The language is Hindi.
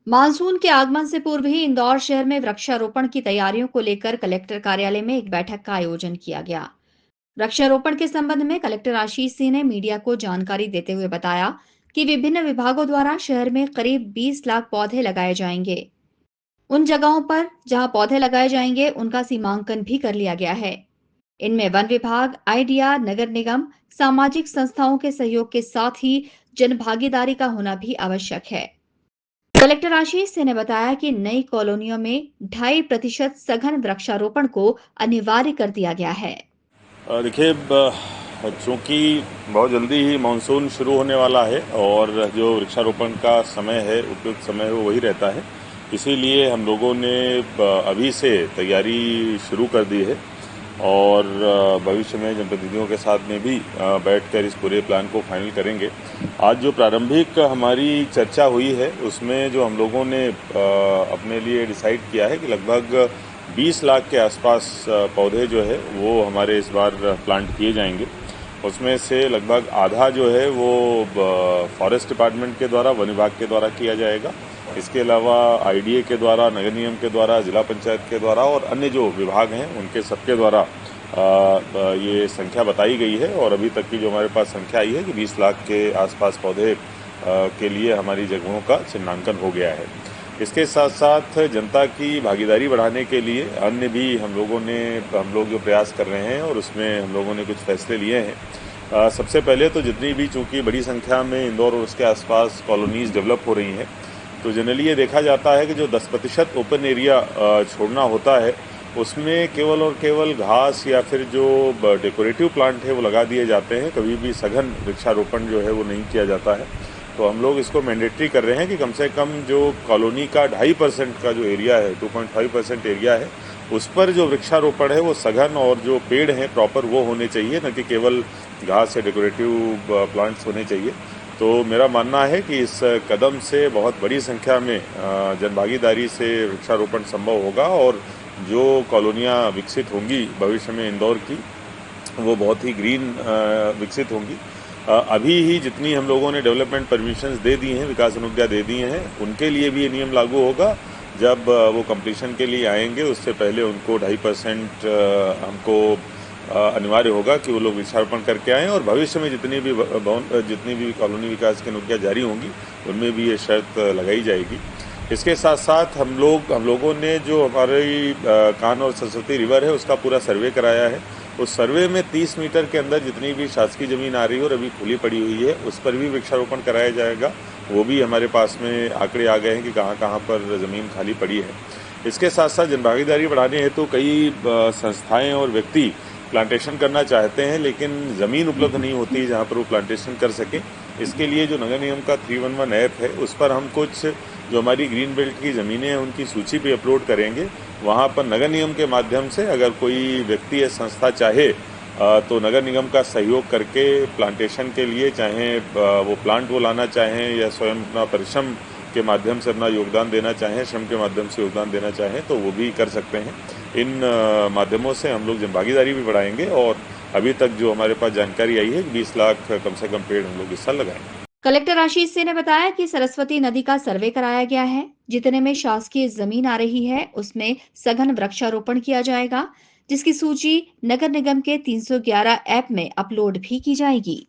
मानसून के आगमन से पूर्व ही इंदौर शहर में वृक्षारोपण की तैयारियों को लेकर कलेक्टर कार्यालय में एक बैठक का आयोजन किया गया। वृक्षारोपण के संबंध में कलेक्टर आशीष सिंह ने मीडिया को जानकारी देते हुए बताया कि विभिन्न विभागों द्वारा शहर में करीब 20 लाख पौधे लगाए जाएंगे। उन जगहों पर जहां पौधे लगाए जाएंगे उनका सीमांकन भी कर लिया गया है। इनमें वन विभाग, आइडिया, नगर निगम, सामाजिक संस्थाओं के सहयोग के साथ ही जन भागीदारी का होना भी आवश्यक है। कलेक्टर आशीष सिंह ने बताया कि नई कॉलोनियों में 2.5% सघन वृक्षारोपण को अनिवार्य कर दिया गया है। देखिए, चूंकि बहुत जल्दी ही मानसून शुरू होने वाला है और जो वृक्षारोपण का समय है, उपयुक्त समय है, वो वही रहता है। इसीलिए हम लोगों ने अभी से तैयारी शुरू कर दी है और भविष्य में जनप्रतिनिधियों के साथ में भी बैठकर इस पूरे प्लान को फाइनल करेंगे। आज जो प्रारंभिक हमारी चर्चा हुई है उसमें जो हम लोगों ने अपने लिए डिसाइड किया है कि लगभग 20 लाख के आसपास पौधे जो है वो हमारे इस बार प्लांट किए जाएंगे। उसमें से लगभग आधा जो है वो फॉरेस्ट डिपार्टमेंट के द्वारा, वन विभाग के द्वारा किया जाएगा। इसके अलावा आईडीए के द्वारा, नगर निगम के द्वारा, जिला पंचायत के द्वारा और अन्य जो विभाग हैं उनके सबके द्वारा ये संख्या बताई गई है और अभी तक की जो हमारे पास संख्या आई है कि 20 लाख के आसपास पौधे के लिए हमारी जगहों का चिन्हांकन हो गया है। इसके साथ साथ जनता की भागीदारी बढ़ाने के लिए अन्य भी हम लोग जो प्रयास कर रहे हैं और उसमें हम लोगों ने कुछ फैसले लिए हैं। सबसे पहले तो जितनी भी, चूंकि बड़ी संख्या में इंदौर और उसके आसपास कॉलोनीज डेवलप हो रही हैं, तो जनरली ये देखा जाता है कि जो 10% ओपन एरिया छोड़ना होता है उसमें केवल और केवल घास या फिर जो डेकोरेटिव प्लांट है वो लगा दिए जाते हैं। कभी भी सघन वृक्षारोपण जो है वो नहीं किया जाता है। तो हम लोग इसको मैंडेटरी कर रहे हैं कि कम से कम जो कॉलोनी का 2.5% का जो एरिया है, 2.5% एरिया है, उस पर जो वृक्षारोपण है वो सघन और जो पेड़ हैं प्रॉपर वो होने चाहिए, न कि केवल घास या डेकोरेटिव प्लांट्स होने चाहिए। तो मेरा मानना है कि इस कदम से बहुत बड़ी संख्या में जनभागीदारी से वृक्षारोपण संभव होगा और जो कॉलोनियाँ विकसित होंगी भविष्य में इंदौर की, वो बहुत ही ग्रीन विकसित होंगी। अभी ही जितनी हम लोगों ने डेवलपमेंट परमिशंस दे दी हैं, विकास अनुज्ञा दे दी हैं, उनके लिए भी ये नियम लागू होगा। जब वो कंप्लीशन के लिए आएंगे उससे पहले उनको 2.5% हमको अनिवार्य होगा कि वो लोग वृक्षारोपण करके आएँ और भविष्य में जितनी भी कॉलोनी विकास की अनुज्ञा जारी होंगी उनमें भी ये शर्त लगाई जाएगी। इसके साथ साथ हम लोगों ने जो हमारी कान्ह और सरस्वती रिवर है उसका पूरा सर्वे कराया है। उस सर्वे में 30 मीटर के अंदर जितनी भी शासकीय जमीन आ रही है और अभी खुली पड़ी हुई है उस पर भी वृक्षारोपण कराया जाएगा। वो भी हमारे पास में आंकड़े आ गए हैं कि कहाँ कहाँ पर ज़मीन खाली पड़ी है। इसके साथ साथ जनभागीदारी बढ़ाने हेतु कई संस्थाएं और व्यक्ति प्लांटेशन करना चाहते हैं, लेकिन ज़मीन उपलब्ध नहीं होती जहाँ पर वो प्लांटेशन कर सकें। इसके लिए जो नगर निगम का 311 ऐप है उस पर हम कुछ जो हमारी ग्रीन बेल्ट की ज़मीनें हैं उनकी सूची पे अपलोड करेंगे। वहाँ पर नगर निगम के माध्यम से अगर कोई व्यक्ति या संस्था चाहे तो नगर निगम का सहयोग करके प्लांटेशन के लिए, चाहे वो प्लांट वो लाना चाहें या स्वयं अपना परिश्रम के माध्यम से अपना योगदान देना चाहें, श्रम के माध्यम से योगदान देना चाहें, तो वो भी कर सकते हैं। इन माध्यमों से हम लोग जनभागीदारी भी बढ़ाएंगे और अभी तक जो हमारे पास जानकारी आई है 20 लाख कम से कम पेड़ हम लोग इस साल लगाएंगे। कलेक्टर आशीष सिंह ने बताया कि सरस्वती नदी का सर्वे कराया गया है। जितने में शासकीय जमीन आ रही है उसमें सघन वृक्षारोपण किया जाएगा, जिसकी सूची नगर निगम के 311 ऐप में अपलोड भी की जाएगी।